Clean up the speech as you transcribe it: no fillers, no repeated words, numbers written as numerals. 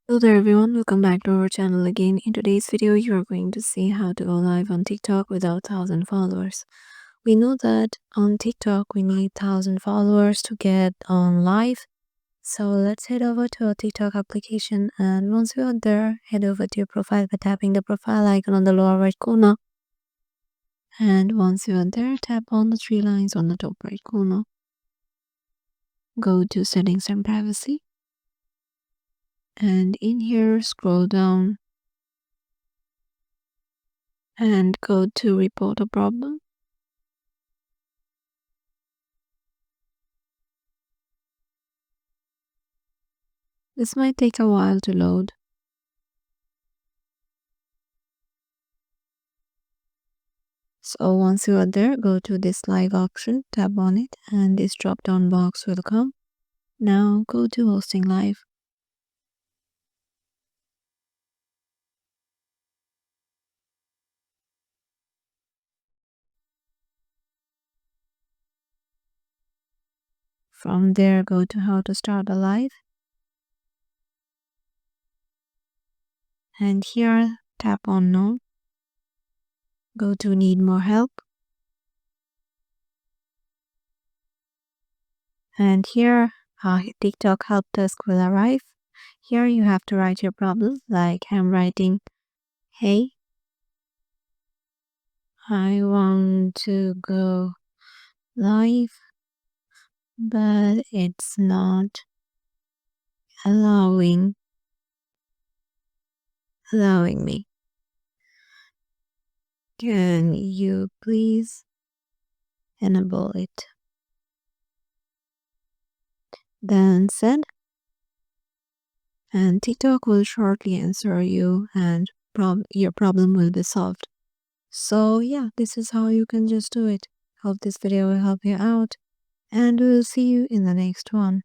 Hello there everyone, welcome back to our channel again. In today's video, you are going to see how to go live on TikTok without 1000 followers. We know that on TikTok we need 1000 followers to get on live. So let's head over to our TikTok application, and once we are there, head over to your profile by tapping the profile icon on the lower right corner. And once you are there, tap on the three lines on the top right corner. Go to settings and privacy, and in here scroll down and go to report a problem. This might take a while to load. So once you are there, go to this live option, tap on it, and this drop down box will come. Now go to hosting live. From there, go to how to start a live. And here, tap on no. Go to need more help. And here, TikTok help desk will arrive. Here you have to write your problem, like I'm writing, hey, I want to go live, but it's not allowing me. Can you please enable it? Then send, and TikTok will shortly answer you, and your problem will be solved. So yeah, this is how you can just do it. Hope this video will help you out, and we'll see you in the next one.